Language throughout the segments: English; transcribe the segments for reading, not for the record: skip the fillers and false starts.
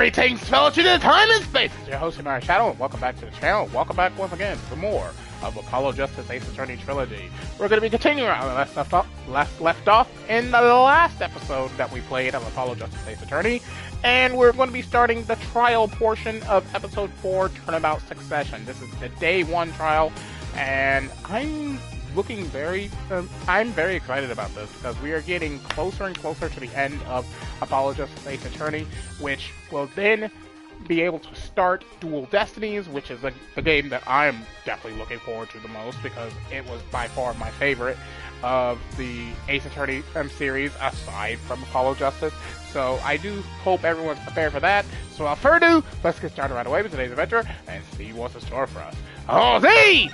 Greetings, fellow children of time and space! It's your host, TheAmariaShadow, and welcome back to the channel. Welcome back once again for more of Apollo Justice Ace Attorney Trilogy. We're going to be continuing on left off in the last episode that we played of Apollo Justice Ace Attorney, and we're going to be starting the trial portion of episode 4, Turnabout Succession. This is the day 1 trial, and I'm very excited about this because we are getting closer and closer to the end of Apollo Justice Ace Attorney, which will then be able to start Dual Destinies, which is a game that I'm definitely looking forward to the most because it was by far my favorite of the Ace Attorney series aside from Apollo Justice. So I do hope everyone's prepared for that. So without further ado, let's get started right away with today's adventure and see what's in store for us. Oh, see!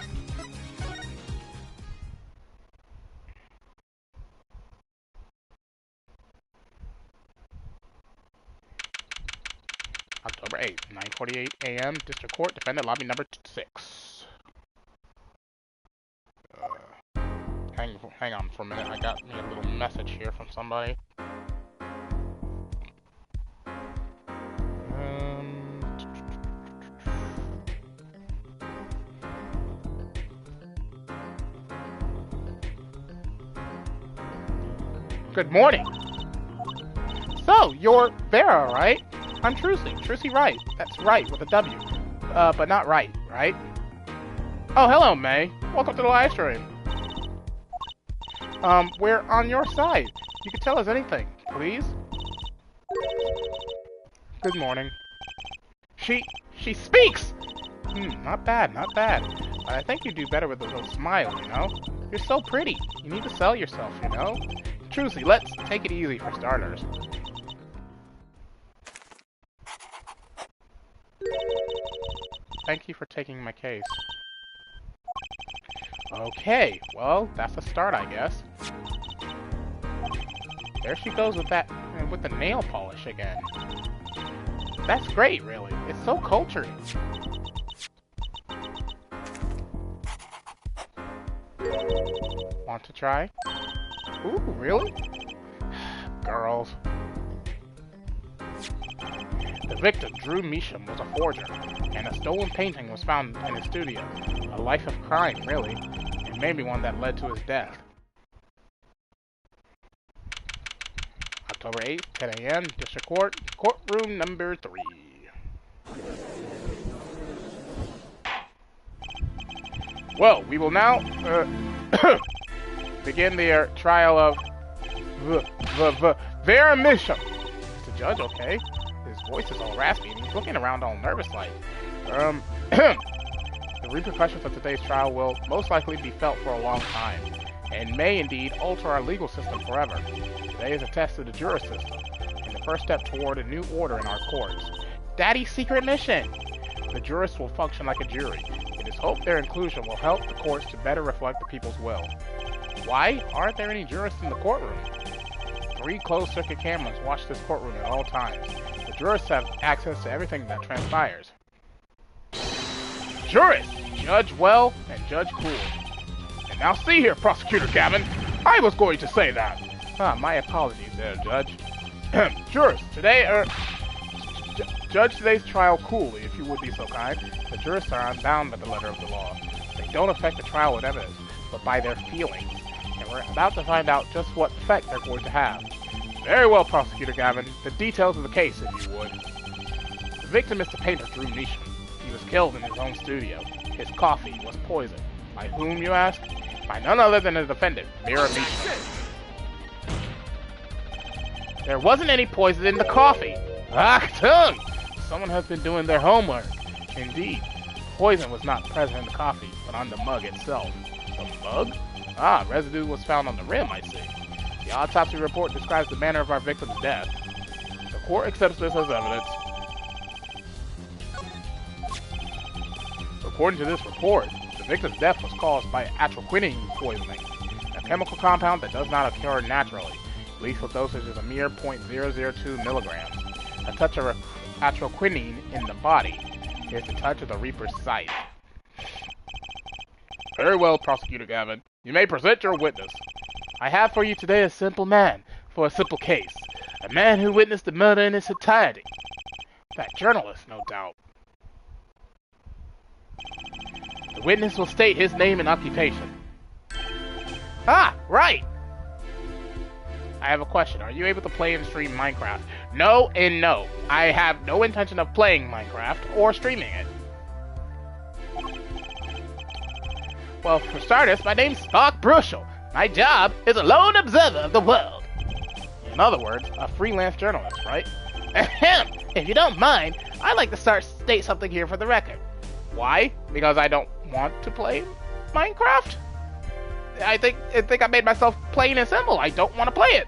October 8th, 9:48 a.m. District Court, Defendant Lobby number 6. Hang on for a minute. I got me a little message here from somebody. Good morning. So, you're Vera, right? I'm Trucy Wright. That's right, with a W. But not right? Oh, hello, May. Welcome to the live stream. We're on your side. You can tell us anything, please. Good morning. She speaks! Not bad. But I think you do better with a little smile, you know? You're so pretty. You need to sell yourself, you know? Trucy, let's take it easy for starters. Thank you for taking my case. Okay, well, that's a start, I guess. There she goes with the nail polish again. That's great, really. It's so cultured. Want to try? Ooh, really? Girls. The victim, Drew Measham, was a forger, and a stolen painting was found in his studio. A life of crime, really, and maybe one that led to his death. October 8th, 10 a.m., District Court, courtroom number 3. Well, we will now begin the trial of Vera Measham. Is the judge okay? His voice is all raspy, and he's looking around all nervous-like. The repercussions of today's trial will most likely be felt for a long time, and may indeed alter our legal system forever. Today is a test of the juror system, and the first step toward a new order in our courts. Daddy's secret mission! The jurists will function like a jury. It is hoped their inclusion will help the courts to better reflect the people's will. Why aren't there any jurists in the courtroom? 3 closed-circuit cameras watch this courtroom at all times. The jurists have access to everything that transpires. Jurists! Judge well and judge cool. And now see here, Prosecutor Gavin, I was going to say that. My apologies there, Judge. Jurists, judge today's trial coolly, if you would be so kind. The jurists are unbound by the letter of the law. They don't affect the trial with evidence, but by their feelings. And we're about to find out just what effect they're going to have. Very well, Prosecutor Gavin. The details of the case, if you would. The victim is the painter, Drew Measham. He was killed in his own studio. His coffee was poisoned. By whom, you ask? By none other than the defendant, Vera Measham. There wasn't any poison in the coffee. Achtung! Someone has been doing their homework. Indeed, poison was not present in the coffee, but on the mug itself. The mug? Residue was found on the rim, I see. The autopsy report describes the manner of our victim's death. The court accepts this as evidence. According to this report, the victim's death was caused by atroquinine poisoning, a chemical compound that does not occur naturally. Lethal dosage is a mere 0.002 milligrams. A touch of atroquinine in the body is the touch of the Reaper's scythe. Very well, Prosecutor Gavin. You may present your witness. I have for you today a simple man for a simple case. A man who witnessed the murder in its entirety. That journalist, no doubt. The witness will state his name and occupation. Ah, right! I have a question. Are you able to play and stream Minecraft? No and no. I have no intention of playing Minecraft or streaming it. Well, for starters, my name's Spock Bruschel. My job is a lone observer of the world. In other words, a freelance journalist, right? Ahem! If you don't mind, I'd like to state something here for the record. Why? Because I don't want to play Minecraft? I think I made myself plain and simple. I don't want to play it.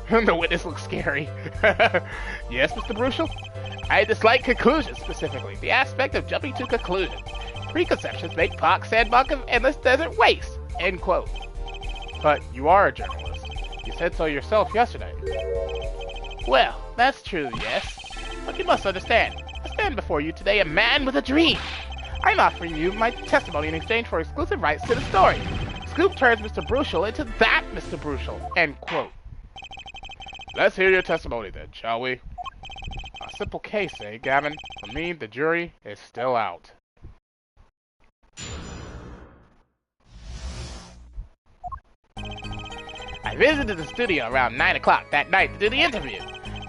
The witness looks scary. Yes, Mr. Bruschel? I dislike conclusions specifically. The aspect of jumping to conclusions. Preconceptions make Pock Sandbox of endless desert waste. End quote. But you are a journalist. You said so yourself yesterday. Well, that's true, yes. But you must understand. I stand before you today a man with a dream. I'm offering you my testimony in exchange for exclusive rights to the story. Scoop turns Mr. Bruschel into that Mr. Bruschel. End quote. Let's hear your testimony then, shall we? A simple case, eh, Gavin? For me, the jury is still out. I visited the studio around 9 o'clock that night to do the interview.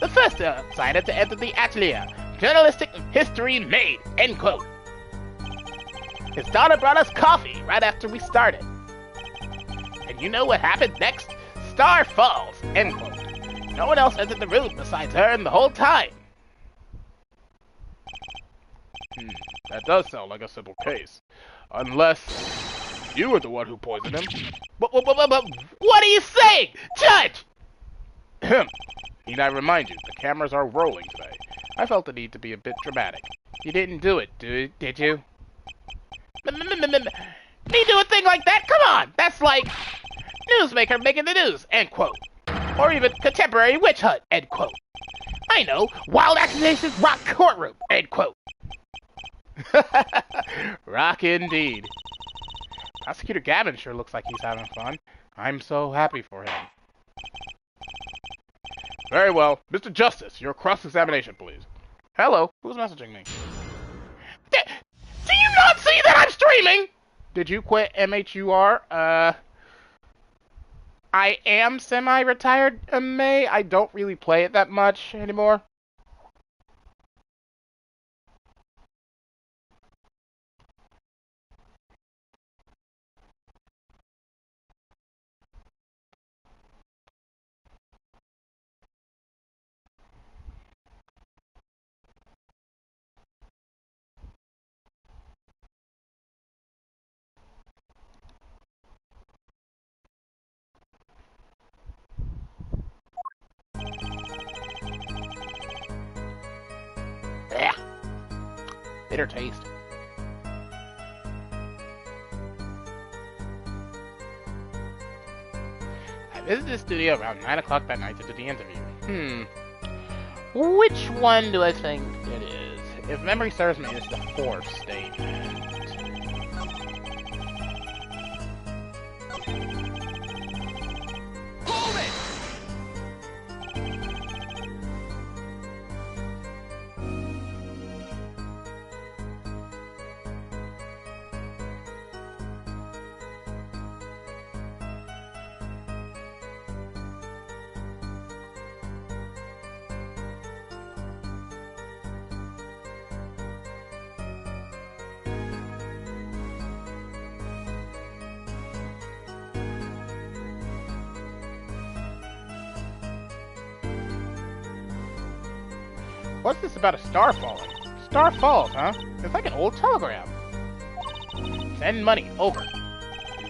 The first outsider to enter the atelier. Journalistic history made. End quote. His daughter brought us coffee right after we started. And you know what happened next? Star falls. End quote. No one else entered the room besides her and the whole time. That does sound like a simple case. Unless you were the one who poisoned him. But what are you saying? Judge! Need I remind you, the cameras are rolling today. I felt the need to be a bit dramatic. You didn't do it, did you? Me do a thing like that? Come on! That's like newsmaker making the news, end quote. Or even contemporary witch hunt, end quote. I know, wild accusations rock courtroom, end quote. Rock indeed. Prosecutor Gavin sure looks like he's having fun. I'm so happy for him. Very well. Mr. Justice, your cross-examination, please. Hello, who's messaging me? Do you not see that I'm streaming? Did you quit MHUR? I am semi-retired, May. I don't really play it that much anymore. Yeah. Bitter taste. I visited the studio around 9 o'clock that night to do the interview. Which one do I think it is? If memory serves me, it's the fourth statement. What's this about a star falling? Star falls, huh? It's like an old telegram. Send money, over.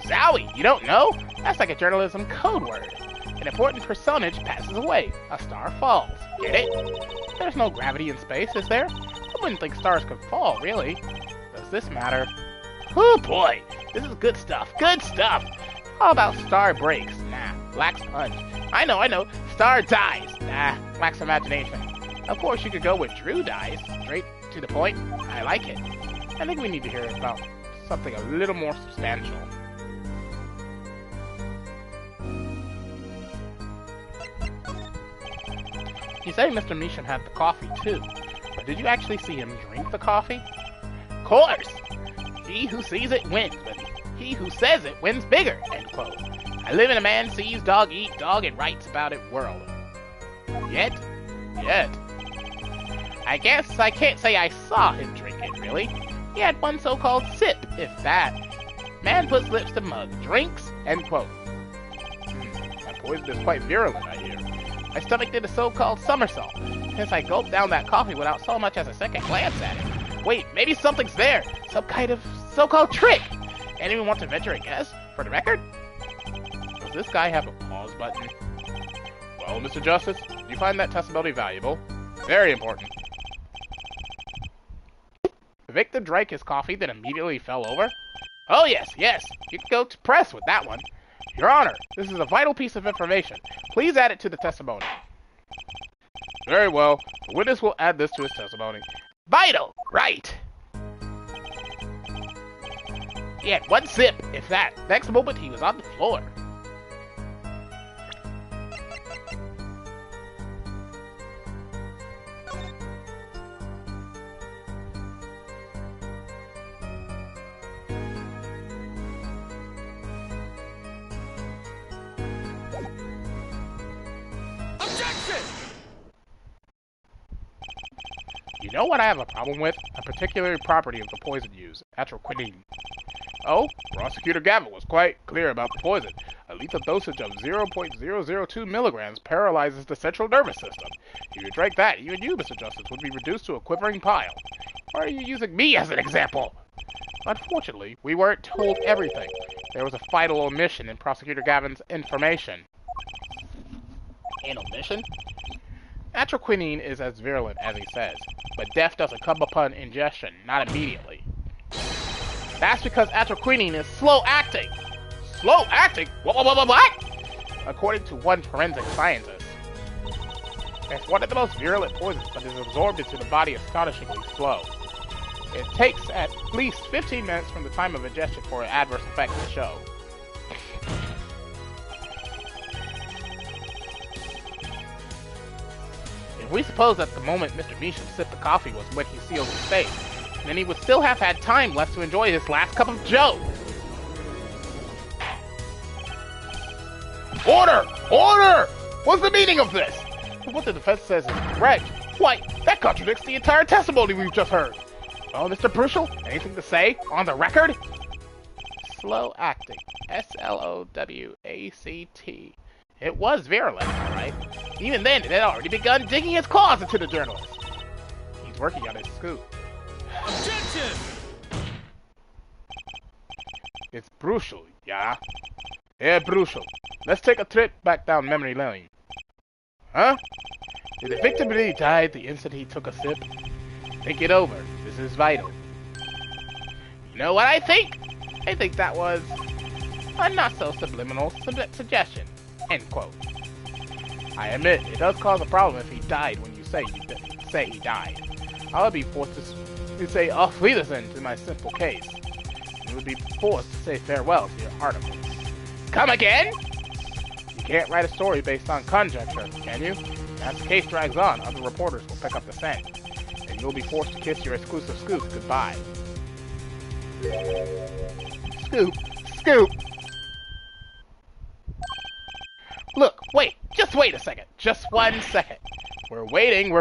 Zowie, you don't know? That's like a journalism code word. An important personage passes away. A star falls. Get it? There's no gravity in space, is there? I wouldn't think stars could fall, really. Does this matter? Oh boy, this is good stuff. Good stuff. How about star breaks? Nah, lacks punch. I know. Star dies. Nah, lacks imagination. Of course, you could go with Drew dies. Straight to the point. I like it. I think we need to hear about something a little more substantial. You say Mr. Measham had the coffee too, but did you actually see him drink the coffee? Of course! He who sees it wins, but he who says it wins bigger, end quote. I live in a man sees dog eat dog and writes about it world. Yet? I guess I can't say I saw him drink it, really. He had one so-called sip, if that. Man puts lips to mug, drinks, end quote. That poison is quite virulent, I hear. My stomach did a so-called somersault, since I gulped down that coffee without so much as a second glance at it. Wait, maybe something's there. Some kind of so-called trick. Anyone want to venture a guess? For the record? Does this guy have a pause button? Well, Mr. Justice, do you find that testimony valuable? Very important. The victim drank his coffee, then immediately fell over? Oh yes, you can go to press with that one. Your Honor, this is a vital piece of information. Please add it to the testimony. Very well. The witness will add this to his testimony. Vital! Right! He had one sip, if that. Next moment, he was on the floor. You know what I have a problem with? A particular property of the poison used, atroquinine. Oh, Prosecutor Gavin was quite clear about the poison. A lethal dosage of 0.002 milligrams paralyzes the central nervous system. If you drank that, even you, Mr. Justice, would be reduced to a quivering pile. Why are you using me as an example? Unfortunately, we weren't told everything. There was a vital omission in Prosecutor Gavin's information. An omission? Atroquinine is as virulent as he says, but death doesn't come upon ingestion, not immediately. That's because atroquinine is slow-acting. Slow-acting? What? According to one forensic scientist. It's one of the most virulent poisons, but is absorbed into the body astonishingly slow. It takes at least 15 minutes from the time of ingestion for an adverse effect to show. If we suppose that the moment Mr. Measham sipped the coffee was when he sealed his fate, then he would still have had time left to enjoy his last cup of joe. Order! Order! What's the meaning of this? If what the defense says is correct, why, that contradicts the entire testimony we've just heard. Well, Mr. Bruchel, anything to say? On the record? Slow acting. S-L-O-W-A-C-T. It was virulent, alright. Even then, it had already begun digging its claws into the journalist. He's working on his scoop. Objection! It's Bruchel, yeah? Yeah, Bruchel. Let's take a trip back down memory lane. Huh? Did the victim really die the instant he took a sip? Think it over. This is vital. You know what I think? I think that was a not-so-subliminal suggestion. End quote. I admit, it does cause a problem if he died when you say he died. I would be forced to say, I'll flee this end to my simple case. You would be forced to say farewell to your articles. Come again? You can't write a story based on conjecture, can you? As the case drags on, other reporters will pick up the scent, and you'll be forced to kiss your exclusive scoop goodbye. Scoop! Scoop! Look, wait, just wait a second. Just 1 second. We're waiting.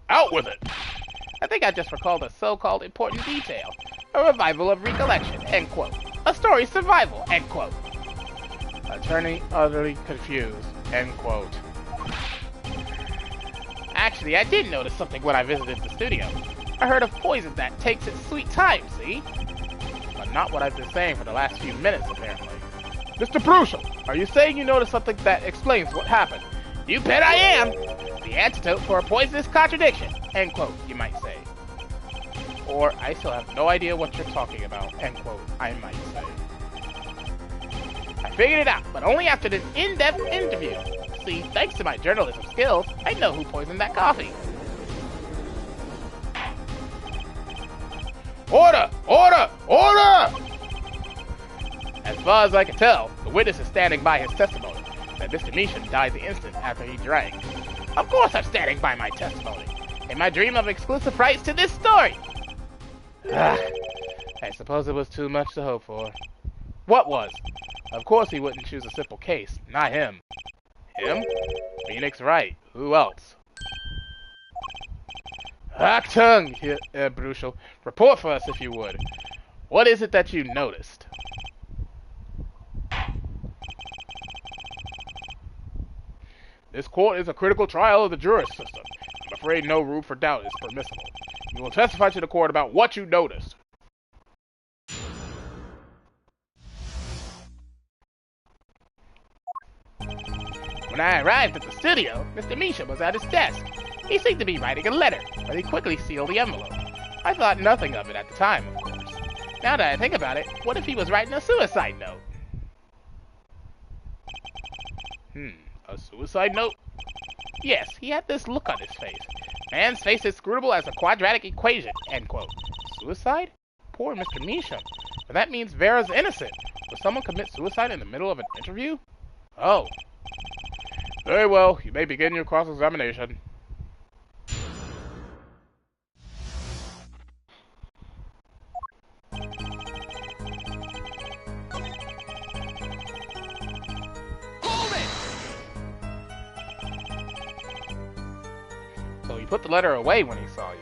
Out with it. I think I just recalled a so-called important detail. A revival of recollection, end quote. A story survival, end quote. Attorney utterly confused, end quote. Actually, I did notice something when I visited the studio. I heard of poison that takes its sweet time, see? But not what I've been saying for the last few minutes, apparently. Mr. Bruchel, are you saying you noticed something that explains what happened? You bet I am! The antidote for a poisonous contradiction, end quote, you might say. Or, I still have no idea what you're talking about, end quote, I might say. I figured it out, but only after this in-depth interview. See, thanks to my journalism skills, I know who poisoned that coffee. Order! Order! Order! As far as I can tell, the witness is standing by his testimony that Mr. Measham died the instant after he drank. Of course I'm standing by my testimony. In my dream of exclusive rights to this story. I suppose it was too much to hope for. What was? Of course he wouldn't choose a simple case. Not him. Him? Phoenix Wright. Who else? Achtung, Bruchel. Report for us if you would. What is it that you noticed? This court is a critical trial of the juris system. I'm afraid no room for doubt is permissible. You will testify to the court about what you noticed. When I arrived at the studio, Mr. Misha was at his desk. He seemed to be writing a letter, but he quickly sealed the envelope. I thought nothing of it at the time, of course. Now that I think about it, what if he was writing a suicide note? A suicide note? Yes, he had this look on his face. Man's face is scrutable as a quadratic equation, end quote. Suicide? Poor Mr. Misha. But that means Vera's innocent. Would someone commit suicide in the middle of an interview? Oh. Very well, you may begin your cross-examination. So he put the letter away when he saw you.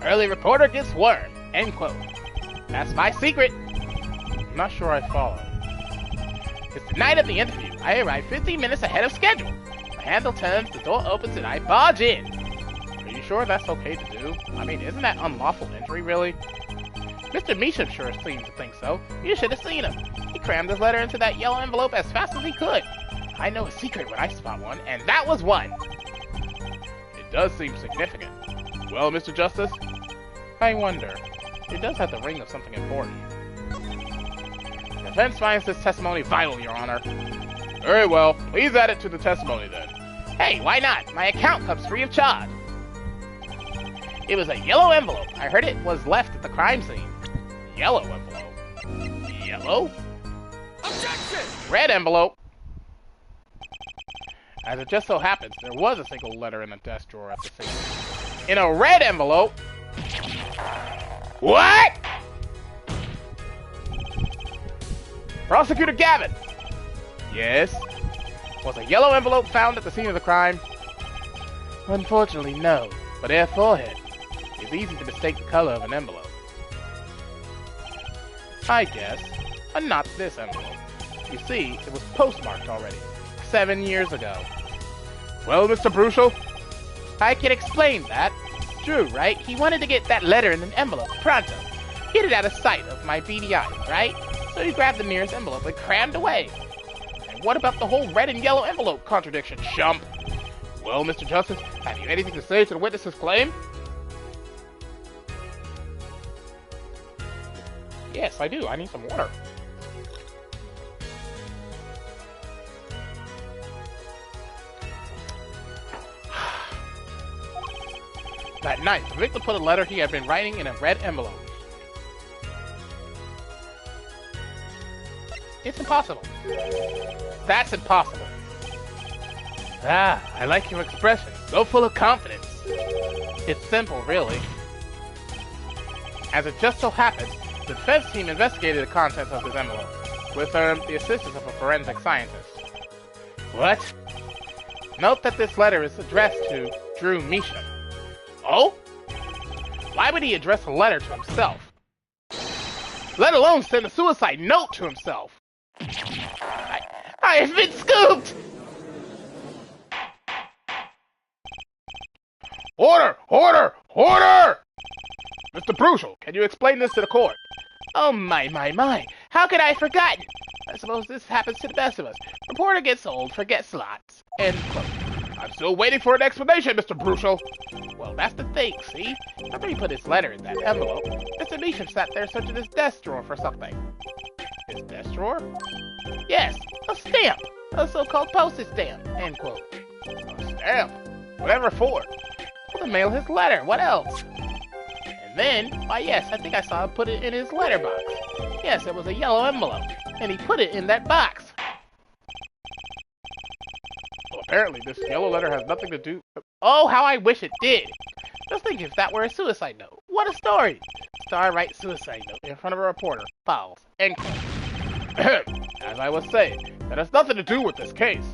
Early reporter gets worm, end quote. That's my secret. I'm not sure I follow. It's the night of the interview. I arrive 15 minutes ahead of schedule. The handle turns, the door opens, and I barge in. Are you sure that's okay to do? I mean, isn't that unlawful entry, really? Mr. Misha sure seems to think so. You should have seen him. He crammed his letter into that yellow envelope as fast as he could. I know a secret when I spot one, and that was one. It does seem significant. Well, Mr. Justice? I wonder. It does have the ring of something important. The defense finds this testimony vital, Your Honor. Very well. Please add it to the testimony, then. Hey, why not? My account comes free of charge. It was a yellow envelope. I heard it was left at the crime scene. Yellow envelope. Yellow? Objection! Red envelope. As it just so happens, there was a single letter in the desk drawer at the scene. In a red envelope? What? Prosecutor Gavin! Yes? Was a yellow envelope found at the scene of the crime? Unfortunately, no. But their forehead. It's easy to mistake the color of an envelope. I guess. But not this envelope. You see, it was postmarked already. 7 years ago. Well, Mr. Bruchel? I can explain that. Drew, right? He wanted to get that letter in an envelope, pronto. Get it out of sight of my beady eye, right? So he grabbed the nearest envelope and crammed away. And what about the whole red and yellow envelope contradiction, chump? Well, Mr. Justice, have you anything to say to the witness's claim? Yes, I do. I need some water. That night, the victim put a letter he had been writing in a red envelope. It's impossible. That's impossible. Ah, I like your expression. So full of confidence. It's simple, really. As it just so happens, the defense team investigated the contents of his envelope with the assistance of a forensic scientist. What? Note that this letter is addressed to Drew Misha. Oh? Why would he address a letter to himself? Let alone send a suicide note to himself. I have been scooped! Order! Order! Order! Mr. Bruchel, can you explain this to the court? Oh my. How could I have forgotten? I suppose this happens to the best of us. Reporter gets old, forgets lots. End quote. I'm still waiting for an explanation, Mr. Bruchel. Well, that's the thing, see? After he put his letter in that envelope, Mr. Misha sat there searching his desk drawer for something. His desk drawer? Yes, a stamp. A so-called postage stamp. End quote. A stamp? Whatever for? Well, to mail his letter. What else? And then, why yes, I think I saw him put it in his letterbox. Yes, it was a yellow envelope, and he put it in that box. Well, apparently this yellow letter has nothing to do... Oh, how I wish it did! Just think if that were a suicide note. What a story! Star writes suicide note in front of a reporter. Files. End quote. As I was saying, that has nothing to do with this case.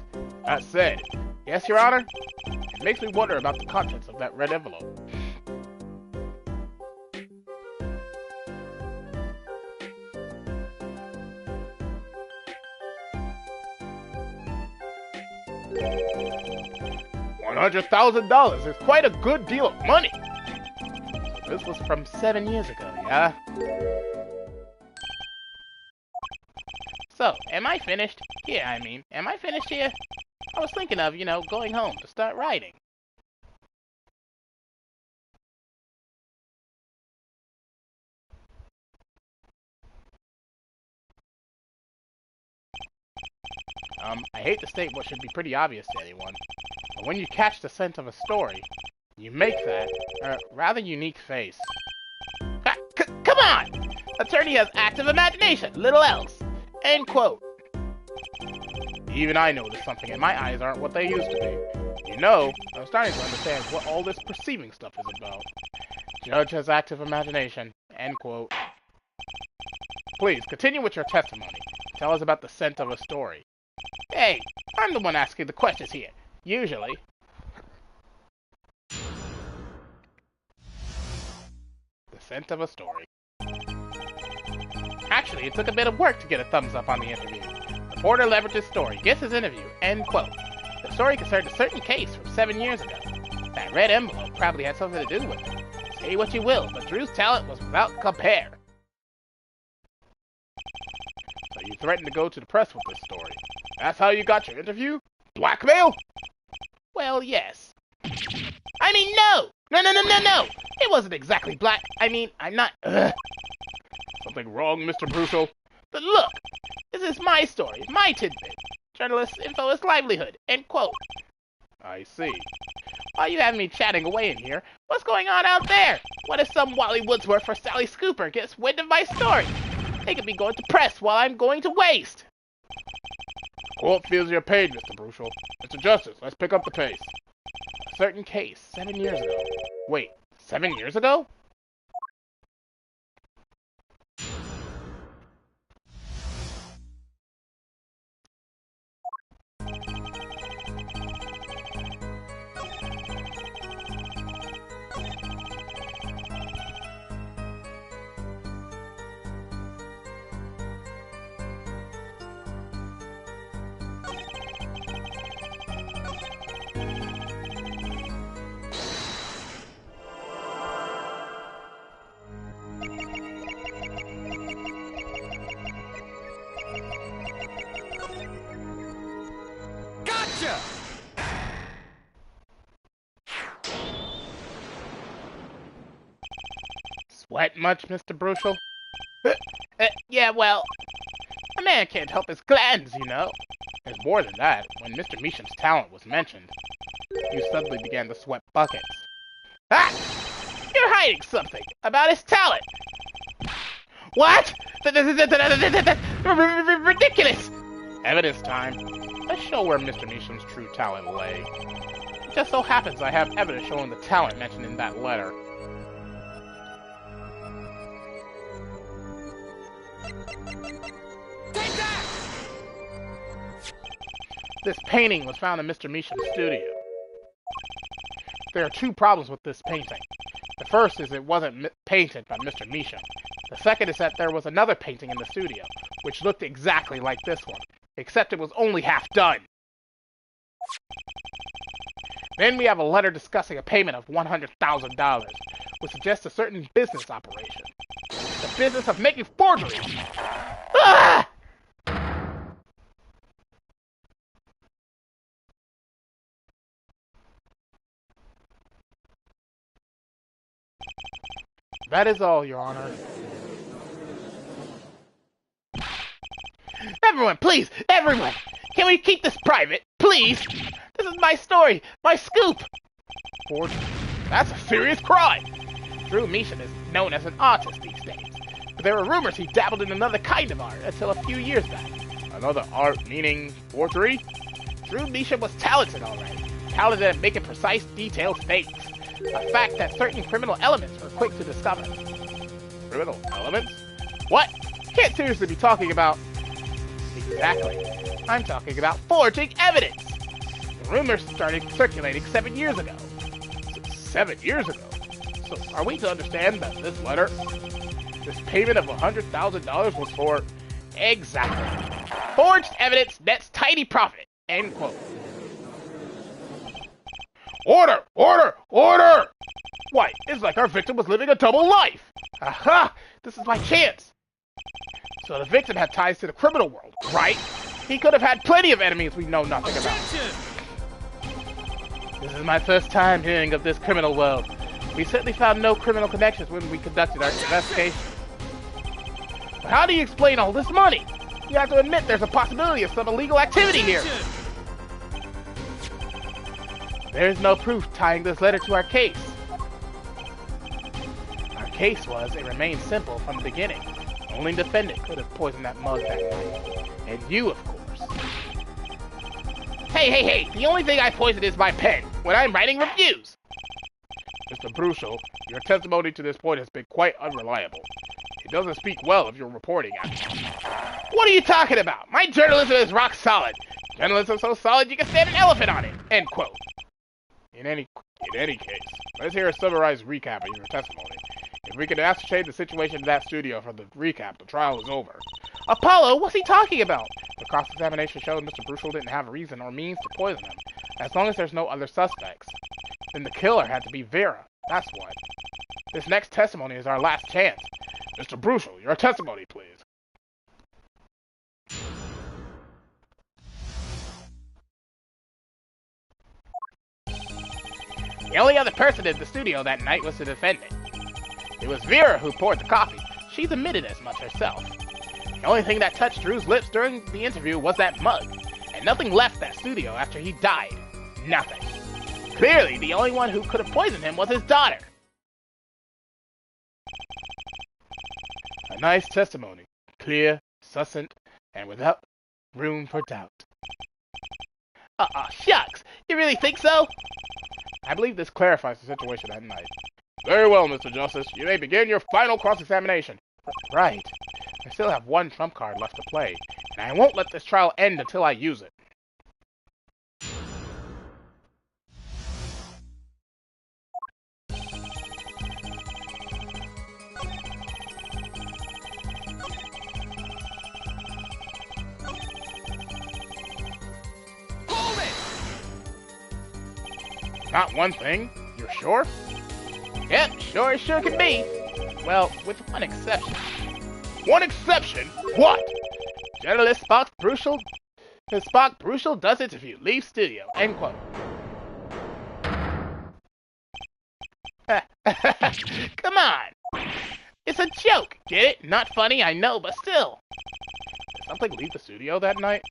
That said, yes, Your Honor, it makes me wonder about the contents of that red envelope. $100,000 is quite a good deal of money. So this was from 7 years ago, yeah? So, am I finished? Yeah, I mean, am I finished here? I was thinking of, going home to start writing. I hate to state what should be pretty obvious to anyone, but when you catch the scent of a story, you make that rather unique face. Come on! Attorney has active imagination, little else. End quote. Even I noticed something, and my eyes aren't what they used to be. I'm starting to understand what all this perceiving stuff is about. Judge has active imagination. End quote. Please, continue with your testimony. Tell us about the scent of a story. Hey, I'm the one asking the questions here. Usually. The scent of a story. Actually, it took a bit of work to get a thumbs up on the interview. The reporter leveraged his story, gets his interview, end quote. The story concerned a certain case from 7 years ago. That red envelope probably had something to do with it. Say what you will, but Drew's talent was without compare. So you threatened to go to the press with this story. That's how you got your interview? Blackmail? Well, yes. I mean, no! No! It wasn't exactly I'm not... Something wrong, Mr. Brutal? But look! This is my story, my tidbit. Journalist's info is livelihood. End quote. I see. While you have me chatting away in here, what's going on out there? What if some Wally Woodsworth or Sally Scooper gets wind of my story? They could be going to press while I'm going to waste. Court feels your pain, Mr. Brutal. Mr. Justice, let's pick up the pace. A certain case, 7 years ago. Wait, 7 years ago? Sweat much, Mr. Brutal? Yeah, well, a man can't help his glands, There's more than that. When Mr. Meesham's talent was mentioned, you suddenly began to sweat buckets. Ah! You're hiding something about his talent! What? Ridiculous! Evidence time. Let's show where Mr. Meesham's true talent lay. It just so happens I have evidence showing the talent mentioned in that letter. Take that! This painting was found in Mr. Meesham's studio. There are two problems with this painting. The first is it wasn't painted by Mr. Meesham. The second is that there was another painting in the studio, which looked exactly like this one, except it was only half done. Then we have a letter discussing a payment of $100,000, which suggests a certain business operation. The business of making forgeries! Ah! That is all, Your Honor. Everyone, please! Everyone! Can we keep this private? Please! This is my story! My scoop! Forgery. That's a serious crime! Drew Meesham is known as an artist these days. there were rumors he dabbled in another kind of art until a few years back. Another art meaning forgery? True, Misha was talented already. Talented at making precise, detailed fakes. A fact that certain criminal elements were quick to discover. Criminal elements? What? You can't seriously be talking about... Exactly. I'm talking about forging evidence! The rumors started circulating 7 years ago. 7 years ago? So are we to understand that this letter, this payment of $100,000 was for... Exactly. Forged evidence nets tidy profit. End quote. Order! Order! Order! Why, it's like our victim was living a double life! Aha! This is my chance! So the victim had ties to the criminal world, right? He could have had plenty of enemies we know nothing about. This is my first time hearing of this criminal world. We certainly found no criminal connections when we conducted our investigation. But how do you explain all this money? You have to admit there's a possibility of some illegal activity here. There's no proof tying this letter to our case. Our case was, it remained simple from the beginning. Only the defendant could have poisoned that mug that night. And you, of course. Hey, the only thing I poisoned is my pen, when I'm writing reviews. Mr. Bruchel, your testimony to this point has been quite unreliable. It doesn't speak well of your reporting actions. What are you talking about? My journalism is rock solid. Journalism so solid you can stand an elephant on it. End quote. In any case, let's hear a summarized recap of your testimony. If we can ascertain the situation in that studio from the recap, the trial is over. Apollo, what's he talking about? The cross-examination showed Mr. Bruchel didn't have a reason or means to poison him, as long as there's no other suspects. Then the killer had to be Vera, that's what. This next testimony is our last chance. Mr. Bruchel, your testimony, please. The only other person in the studio that night was the defendant. It was Vera who poured the coffee. She's admitted as much herself. The only thing that touched Drew's lips during the interview was that mug, and nothing left that studio after he died. Nothing. Clearly, the only one who could have poisoned him was his daughter. A nice testimony. Clear, succinct, and without room for doubt. Shucks! You really think so? I believe this clarifies the situation that night. Very well, Mr. Justice. You may begin your final cross-examination. Right. I still have one trump card left to play, and I won't let this trial end until I use it. Hold it! Not one thing? You're sure? Yep, sure can be. Well, with one exception. One exception? What? Journalist Spock Bruchel does interview. Leave studio. End quote. Come on. It's a joke. Get it? Not funny, I know, but still. Did something leave the studio that night?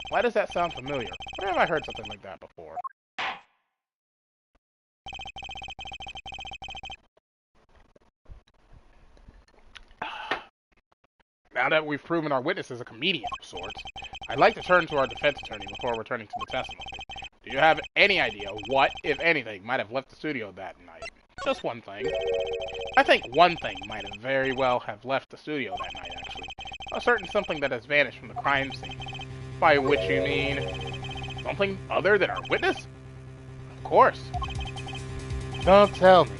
Why does that sound familiar? Where have I heard something like that before? Now that we've proven our witness is a comedian of sorts, I'd like to turn to our defense attorney before returning to the testimony. Do you have any idea what, if anything, might have left the studio that night? Just one thing. I think one thing might have very well have left the studio that night, actually. A certain something that has vanished from the crime scene. By which you mean... something other than our witness? Of course. Don't tell me.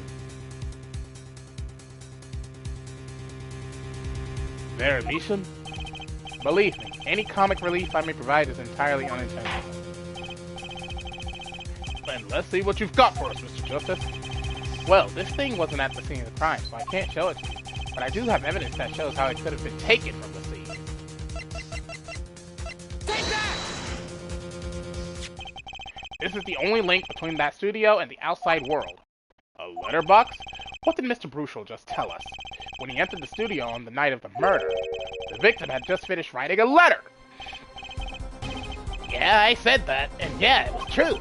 There, Misha? Believe me, any comic relief I may provide is entirely unintentional. Then let's see what you've got for us, Mr. Justice. Well, this thing wasn't at the scene of the crime, so I can't show it to you. But I do have evidence that shows how it could have been taken from the scene. Take that! This is the only link between that studio and the outside world. A letterbox? What did Mr. Bruchel just tell us? When he entered the studio on the night of the murder, the victim had just finished writing a letter. Yeah, I said that, and yeah, it was true.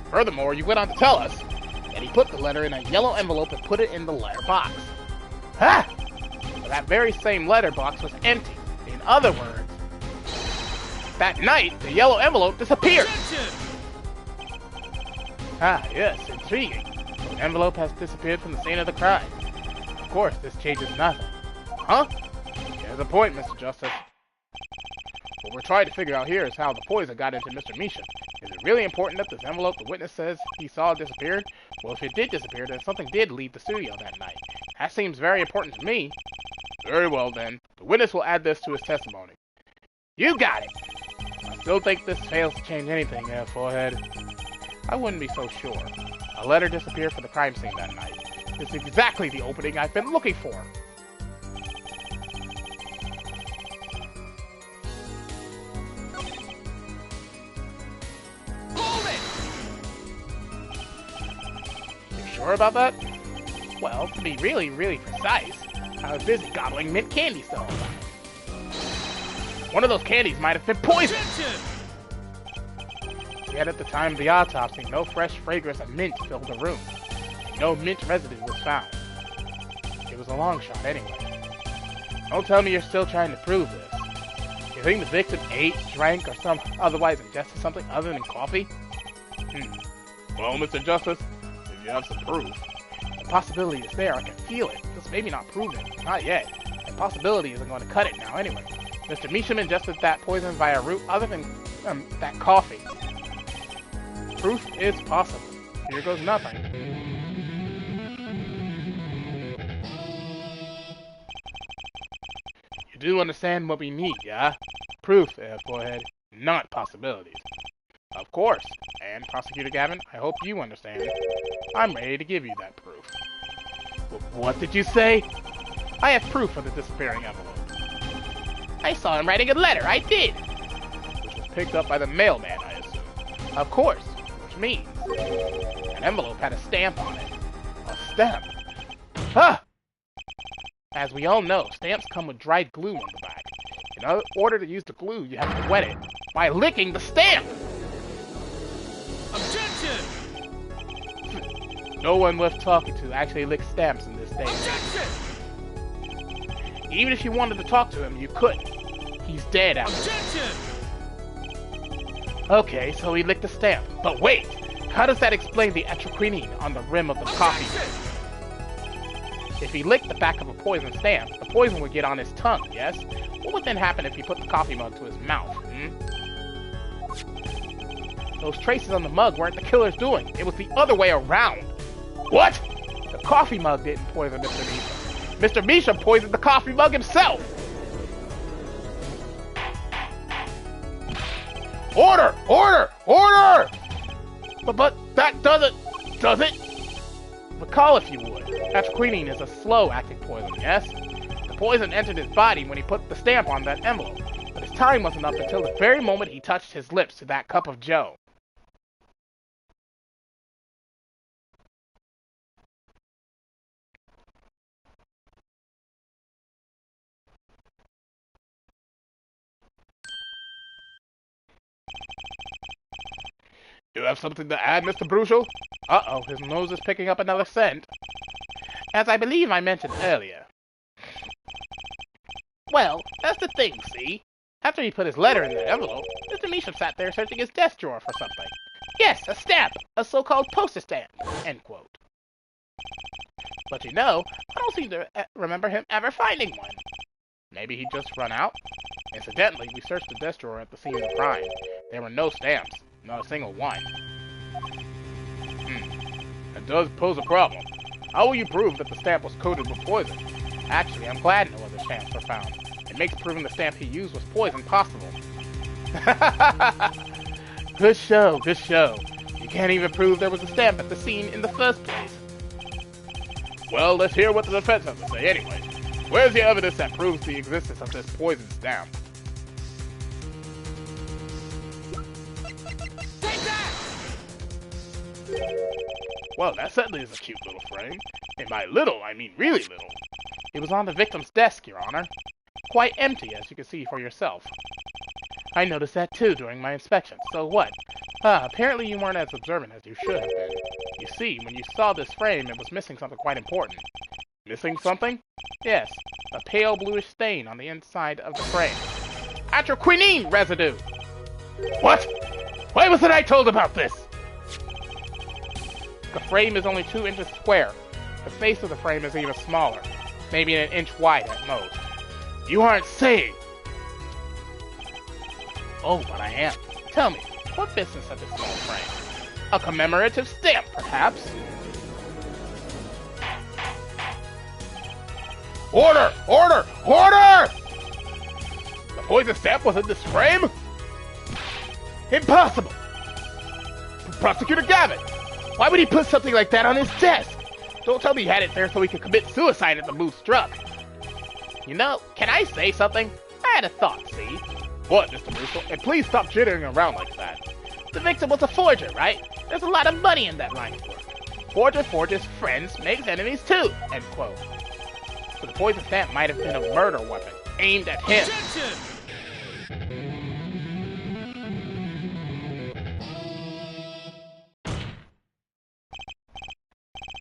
Furthermore, you went on to tell us that he put the letter in a yellow envelope and put it in the letter box. Ah! that very same letterbox was empty. In other words, that night, the yellow envelope disappeared. Ah, yes, intriguing. The envelope has disappeared from the scene of the crime. Of course, this changes nothing. Huh? There's a point, Mr. Justice. What we're trying to figure out here is how the poison got into Mr. Measham. Is it really important that this envelope the witness says he saw disappeared? Well, if it did disappear, then something did leave the studio that night. That seems very important to me. Very well, then. The witness will add this to his testimony. You got it! I still think this fails to change anything there, Forehead. I wouldn't be so sure. A letter disappeared from the crime scene that night. It's exactly the opening I've been looking for. Hold it! You sure about that? Well, to be really precise, I was busy gobbling mint candy the whole time. One of those candies might have been poisoned! Yet at the time of the autopsy, no fresh fragrance of mint filled the room. No mint residue was found. It was a long shot anyway. Don't tell me you're still trying to prove this. You think the victim ate, drank, or otherwise ingested something other than coffee? Well, Mr. Justice, if you have some proof. The possibility is there, I can feel it. Just maybe not prove it. Not yet. The possibility isn't going to cut it now anyway. Mr. Measham ingested that poison via a route other than that coffee. Proof is possible. Here goes nothing. You do understand what we need, yeah? Proof, Forehead, not possibilities. Of course. And, Prosecutor Gavin, I hope you understand. I'm ready to give you that proof. What did you say? I have proof of the disappearing envelope. I saw him writing a letter, I did! Which was picked up by the mailman, I assume. Of course. Which means an envelope had a stamp on it. A stamp? Huh! As we all know, stamps come with dried glue on the back. In order to use the glue, you have to wet it by licking the stamp! Objection! No one worth talking to actually licks stamps in this day. Objection! Even if you wanted to talk to him, you couldn't. He's dead out there. Objection! Okay, so he licked the stamp. But wait! How does that explain the etroquinine on the rim of the coffee? If he licked the back of a poison stamp, the poison would get on his tongue, yes? What would then happen if he put the coffee mug to his mouth, Those traces on the mug weren't the killer's doing. It was the other way around. What? The coffee mug didn't poison Mr. Measham. Mr. Measham poisoned the coffee mug himself! Order! Order! Order! But that does it? Recall if you would. Etroquinine is a slow-acting poison, yes? The poison entered his body when he put the stamp on that envelope, but his time wasn't up until the very moment he touched his lips to that cup of joe. You have something to add, Mr. Bruchel? Uh-oh, his nose is picking up another scent. As I believe I mentioned earlier. Well, that's the thing, see? After he put his letter in the envelope, Mr. Measham sat there searching his desk drawer for something. Yes, a stamp! A so-called postage stamp! End quote. But you know, I don't seem to remember him ever finding one. Maybe he'd just run out? Incidentally, we searched the desk drawer at the scene of the crime. There were no stamps. Not a single one. That does pose a problem. How will you prove that the stamp was coated with poison? Actually, I'm glad no other stamps were found. It makes proving the stamp he used was poison possible. Good show, good show. You can't even prove there was a stamp at the scene in the first place. Well, let's hear what the defense has to say anyway. Where's the evidence that proves the existence of this poison stamp? Well, that certainly is a cute little frame. And by little, I mean really little. It was on the victim's desk, Your Honor. Quite empty, as you can see for yourself. I noticed that too during my inspection. So what? Apparently you weren't as observant as you should have been. You see, when you saw this frame, it was missing something quite important. Missing something? Yes. a pale bluish stain on the inside of the frame. Atroquinine residue! What? Why wasn't I told about this? The frame is only 2 inches square. The face of the frame is even smaller, maybe an inch wide at most. You aren't saying... Oh, but I am. Tell me, what fits in such a small frame? A commemorative stamp, perhaps? Order! Order! Order! The poison stamp was in this frame? Impossible! Prosecutor Gavin! Why would he put something like that on his desk? Don't tell me he had it there so he could commit suicide at the Moose struck. You know, can I say something? I had a thought, see? What, Mr. Russo? And please stop jittering around like that. The victim was a forger, right? There's a lot of money in that line of work. Forger forges friends, makes enemies too, end quote. So the poison stamp might have been a murder weapon, aimed at him.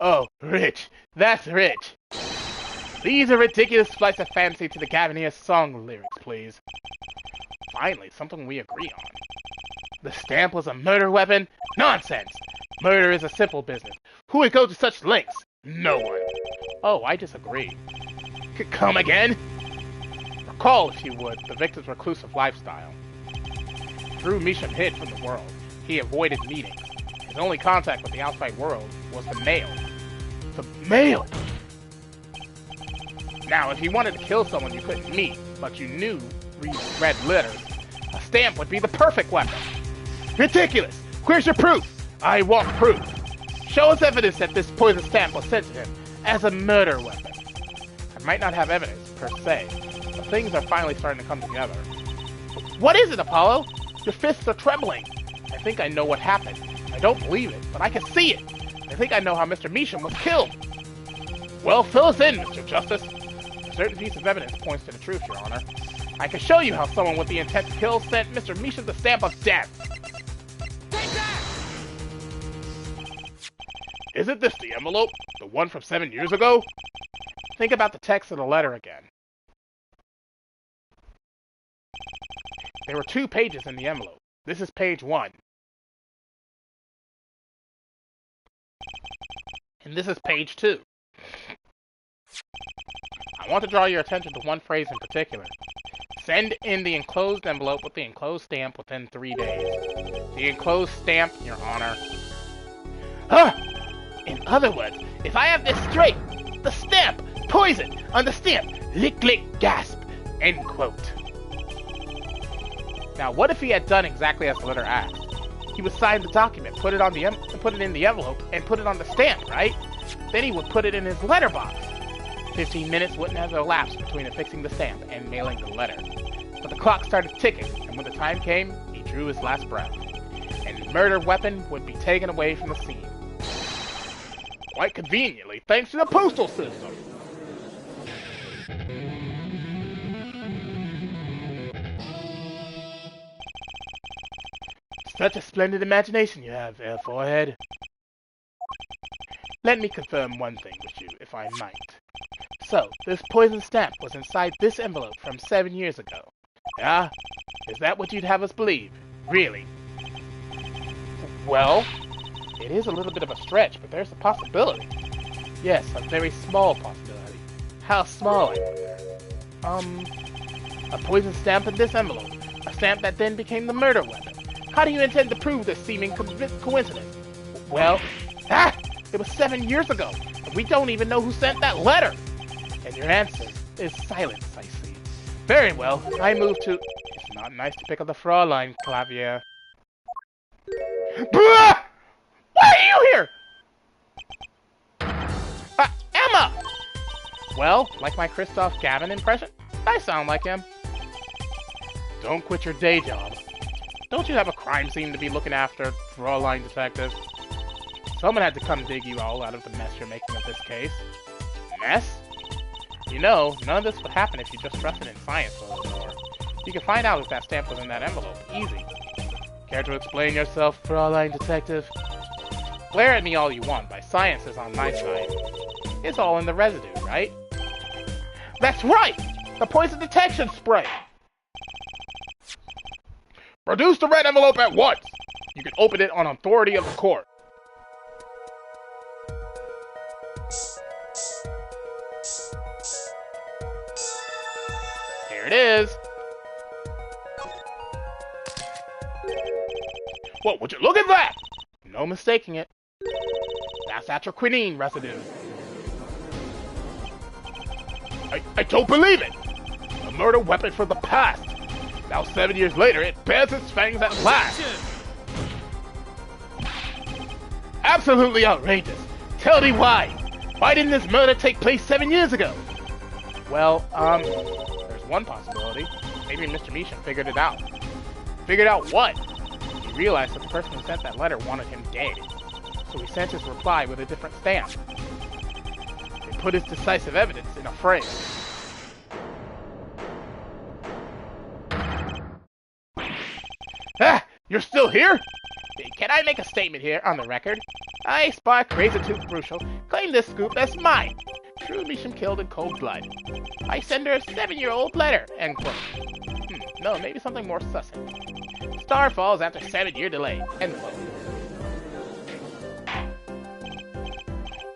Oh, rich. That's rich. These are ridiculous flights of fancy to the Gavinier song lyrics, please. Finally, something we agree on. The stamp was a murder weapon? Nonsense! Murder is a simple business. Who would go to such lengths? No one. Oh, I disagree. Come again? Recall, if you would, the victim's reclusive lifestyle. Through Misham hid from the world, he avoided meetings. His only contact with the outside world was the mail. The mail! Now, if you wanted to kill someone you couldn't meet, but you knew read letters, a stamp would be the perfect weapon. Ridiculous! Where's your proof? I want proof. Show us evidence that this poison stamp was sent to him as a murder weapon. I might not have evidence, per se, but things are finally starting to come together. What is it, Apollo? Your fists are trembling. I think I know what happened. I don't believe it, but I can see it. I think I know how Mr. Measham was killed. Well, fill us in, Mr. Justice. A certain piece of evidence points to the truth, Your Honor. I can show you how someone with the intent to kill sent Mr. Measham the stamp of death. Take that! Isn't this the envelope? The one from 7 years ago? Think about the text of the letter again. There were 2 pages in the envelope. This is page 1. And this is page 2. I want to draw your attention to one phrase in particular. Send in the enclosed envelope with the enclosed stamp within 3 days. The enclosed stamp, Your Honor. Huh! In other words, if I have this straight, the stamp, poison, on the stamp, lick lick gasp, end quote. Now, what if he had done exactly as the letter asked? He would sign the document, put it in the envelope, and put it on the stamp, right? Then he would put it in his letterbox. 15 minutes wouldn't have elapsed between affixing the stamp and mailing the letter. But the clock started ticking, and when the time came, he drew his last breath. And the murder weapon would be taken away from the scene. Quite conveniently, thanks to the postal system. Such a splendid imagination you have there, Forehead. Let me confirm one thing with you, if I might. So, this poison stamp was inside this envelope from 7 years ago. Ah, is that what you'd have us believe? Really? Well, it is a little bit of a stretch, but there's a possibility. Yes, a very small possibility. How small, I wonder? A poison stamp in this envelope. A stamp that then became the murder weapon. How do you intend to prove this seeming coincidence? Well, it was 7 years ago, and we don't even know who sent that letter. And your answer is silence, I see. Very well, I move to... It's not nice to pick up the Fraulein, Clavier. Why are you here? Emma! Well, like my Christoph Gavin impression, I sound like him. Don't quit your day job. Don't you have a crime scene to be looking after, Fraulein detective? Someone had to come dig you all out of the mess you're making of this case. Mess? You know, none of this would happen if you just trusted in science a little more. You can find out if that stamp was in that envelope. Easy. Care to explain yourself, Fraulein detective? Glare at me all you want, but science is on my side. It's all in the residue, right? That's right! The poison detection spray! Produce the red envelope at once! You can open it on authority of the court. Here it is. What would you look at that? No mistaking it. That's atropine residue. I don't believe it! A murder weapon from the past. Now 7 years later, it bears its fangs at last. Absolutely outrageous. Tell me why. Why didn't this murder take place 7 years ago? Well, there's one possibility. Maybe Mr. Misha figured it out. Figured out what? He realized that the person who sent that letter wanted him dead. So he sent his reply with a different stamp. He put his decisive evidence in a frame. Ah! You're still here? Can I make a statement here on the record? I, Spark, Razor-Tooth Brucial, claim this scoop as mine. True Misham killed in cold blood. I send her a 7-year-old letter, end quote. No, maybe something more succinct. Star falls after 7-year delay, end quote.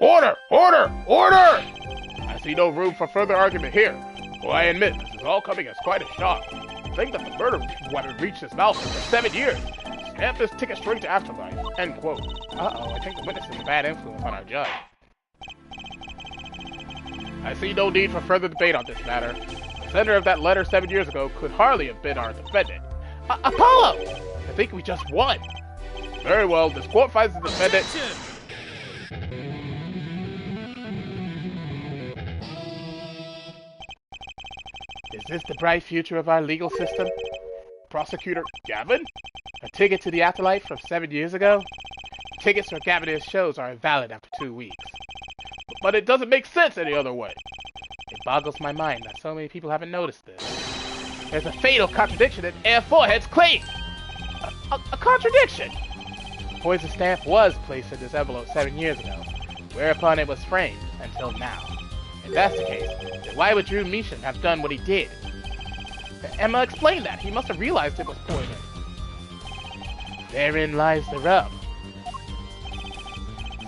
Order! Order! Order! I see no room for further argument here. Well, I admit, this is all coming as quite a shock. To think that the murder weapon reached his mouth after 7 years. Stamp this ticket straight to afterlife, end quote. Uh-oh, I think the witness is a bad influence on our judge. I see no need for further debate on this matter. The sender of that letter 7 years ago could hardly have been our defendant. Apollo! I think we just won. Very well, this court finds the defendant... Is this the bright future of our legal system? Prosecutor Gavin? A ticket to the afterlife from 7 years ago? Tickets for Gavin's shows are invalid after 2 weeks. But it doesn't make sense any other way. It boggles my mind that so many people haven't noticed this. There's a fatal contradiction in Air Forehead's claim! A contradiction! The poison stamp was placed in this envelope 7 years ago, whereupon it was framed until now. If that's the case, then why would Drew Mishan have done what he did? Emma explained that. He must have realized it was poison. Therein lies the rub.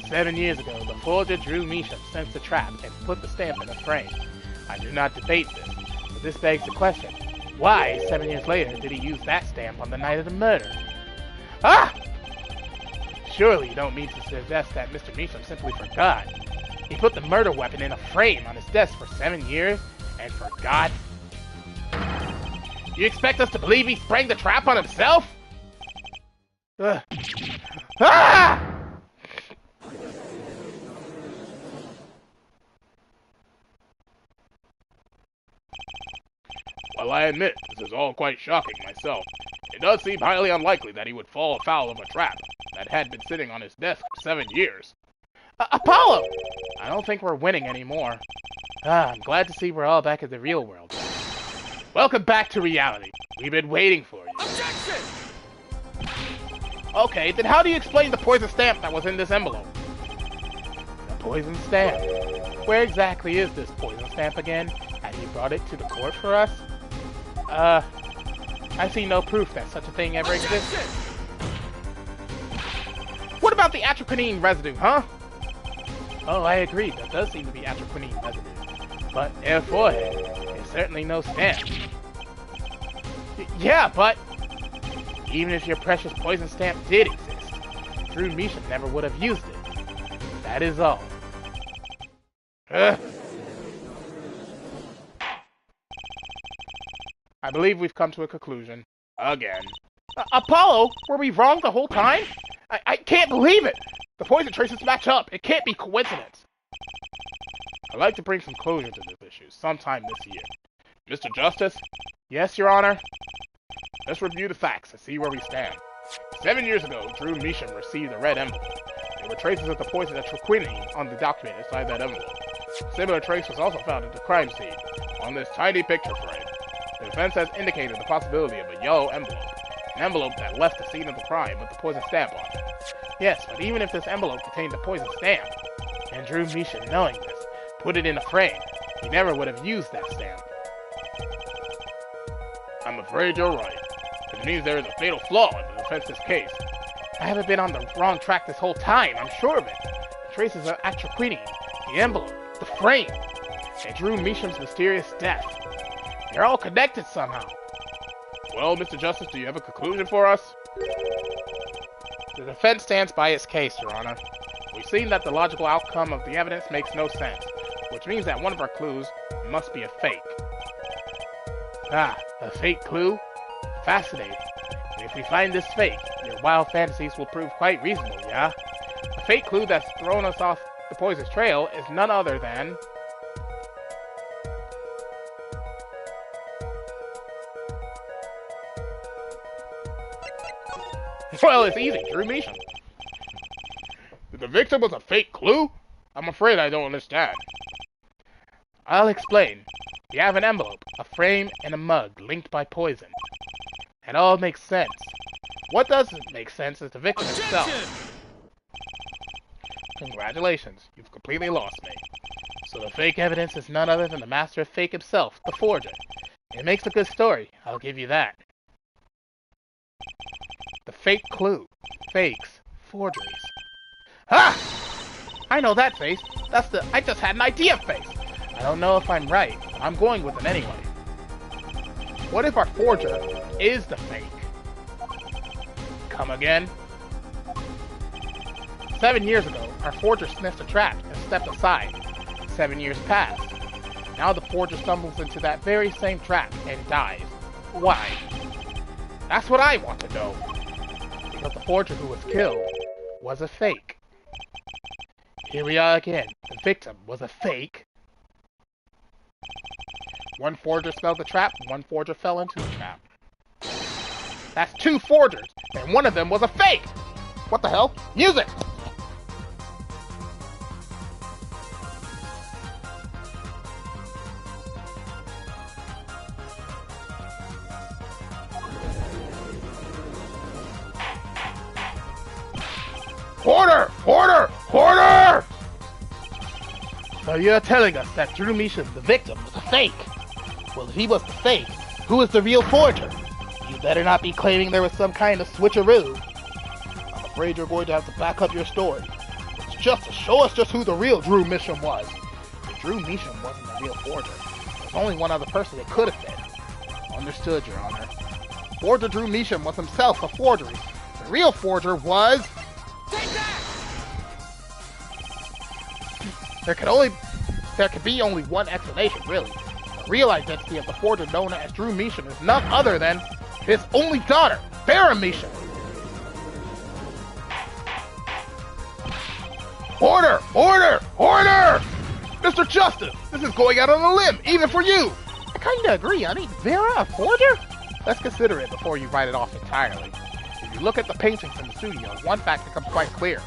7 years ago, the forger Drew Mishan sensed the trap and put the stamp in a frame. I do not debate this, but this begs the question. Why, 7 years later, did he use that stamp on the night of the murder? Ah! Surely you don't mean to suggest that Mr. Mishan simply forgot. He put the murder weapon in a frame on his desk for 7 years and forgot? You expect us to believe he sprang the trap on himself? Ah! Well, I admit, this is all quite shocking myself. It does seem highly unlikely that he would fall afoul of a trap that had been sitting on his desk for 7 years. Apollo! I don't think we're winning anymore. I'm glad to see we're all back in the real world. Welcome back to reality. We've been waiting for you. Objection! Okay, then how do you explain the poison stamp that was in this envelope? The poison stamp? Where exactly is this poison stamp again? Had he brought it to the court for us? I see no proof that such a thing ever existed. What about the atropine residue, huh? Oh, I agree. That does seem to be atropine residue. But Air Forehead is certainly no stamp. Yeah, but even if your precious poison stamp did exist, Drew Misha never would have used it. That is all. I believe we've come to a conclusion. Again. Apollo, were we wrong the whole time? I can't believe it! The poison traces match up. It can't be coincidence. I'd like to bring some closure to this issue sometime this year. Mr. Justice? Yes, Your Honor? Let's review the facts and see where we stand. 7 years ago, Drew Mishan received a red envelope. There were traces of the poison atropine on the document inside that envelope. A similar trace was also found at the crime scene, on this tiny picture frame. The defense has indicated the possibility of a yellow envelope. An envelope that left the scene of the crime with the poison stamp on it. Yes, but even if this envelope contained the poison stamp, and Drew Mishan, knowing this, put it in a frame, he never would have used that stamp. I'm afraid you're right. It means there is a fatal flaw in the defense's case. I haven't been on the wrong track this whole time, I'm sure of it. The traces of actual queening, the envelope, the frame, and Drew Meacham's mysterious death. They're all connected somehow. Well, Mr. Justice, do you have a conclusion for us? The defense stands by its case, Your Honor. We've seen that the logical outcome of the evidence makes no sense, which means that one of our clues must be a fake. Ah, a fake clue? Fascinating. And if we find this fake, your wild fantasies will prove quite reasonable, yeah? The fake clue that's thrown us off the poison's trail is none other than... Well, it's easy, Drew Meacham. The victim was a fake clue? I'm afraid I don't understand. I'll explain. We have an envelope, a frame, and a mug linked by poison. It all makes sense. What doesn't make sense is the victim himself. Congratulations, you've completely lost me. So the fake evidence is none other than the master of fake himself, the forger. It makes a good story, I'll give you that. The fake clue. Fakes. Forgeries. Ha! I know that face. That's the I just had an idea face. I don't know if I'm right, but I'm going with it anyway. What if our forger is the fake? Come again? 7 years ago, our forger sniffed a trap and stepped aside. 7 years passed. Now the forger stumbles into that very same trap and dies. Why? That's what I want to know. Because the forger who was killed was a fake. Here we are again. The victim was a fake. One forger smelled the trap, one forger fell into the trap. That's two forgers, and one of them was a fake! What the hell? Music! Order! Order! Order! So you're telling us that Drew Meacham, the victim, was a fake? Well, if he was the fake, who is the real forger? You better not be claiming there was some kind of switcheroo. I'm afraid you're going to have to back up your story. It's just to show us just who the real Drew Meacham was. If Drew Meacham wasn't the real forger, there's only one other person it could have been. Understood, Your Honor. Forger Drew Meacham was himself a forgery. The real forger was... Take that! There could be only one explanation, really. The real identity of the forger known as Drew Meacham is none other than his only daughter, Farrah Meacham. Order! Order! Order! Mr. Justice, this is going out on a limb, even for you! I kinda agree, honey. Farrah, a forger? Let's consider it before you write it off entirely. If you look at the paintings in the studio, one fact becomes quite clear.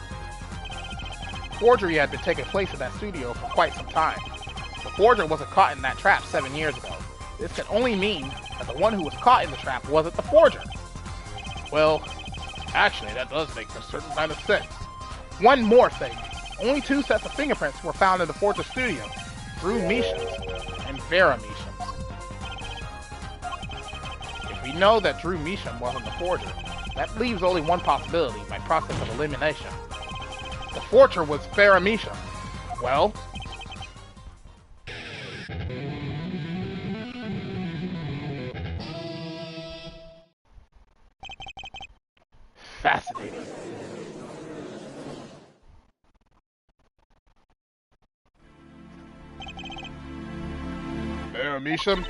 Forgery had been taking place in that studio for quite some time. The forger wasn't caught in that trap 7 years ago. This can only mean that the one who was caught in the trap wasn't the forger. Well, actually, that does make a certain kind of sense. One more thing. Only 2 sets of fingerprints were found in the forger's studio. Drew Meacham's and Farrah Meacham's. If we know that Drew Meacham wasn't the forger, that leaves only one possibility by process of elimination. The forger was Farrah Meacham. Well... fascinating. Farrah Meacham?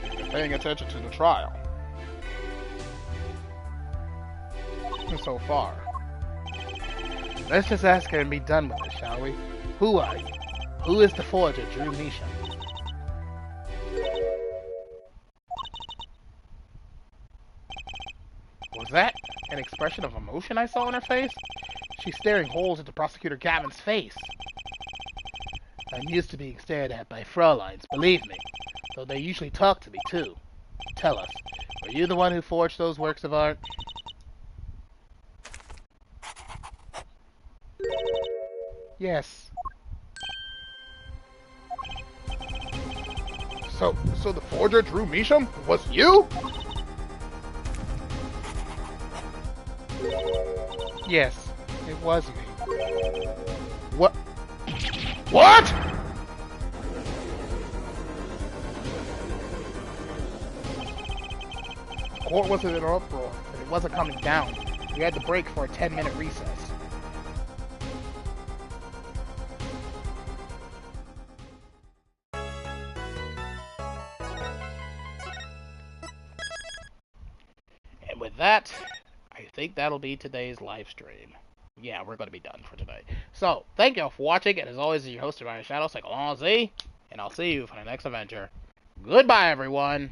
You've been paying attention to the trial. So far. Let's just ask her and be done with it, shall we? Who are you? Who is the forger, Drew Meacham? Was that an expression of emotion I saw on her face? She's staring holes into Prosecutor Gavin's face. I'm used to being stared at by Frauleins, believe me. Though they usually talk to me, too. Tell us, were you the one who forged those works of art? Yes. So the forger Drew Measham was you? Yes, it was me. What? What? The court was in an uproar, but it wasn't coming down. We had to break for a 10-minute recess. And with that, I think that'll be today's live stream. Yeah, we're going to be done for today. So, thank y'all for watching, and as always, your host, TheAmariaShadow, say long Z, and I'll see you for the next adventure. Goodbye, everyone!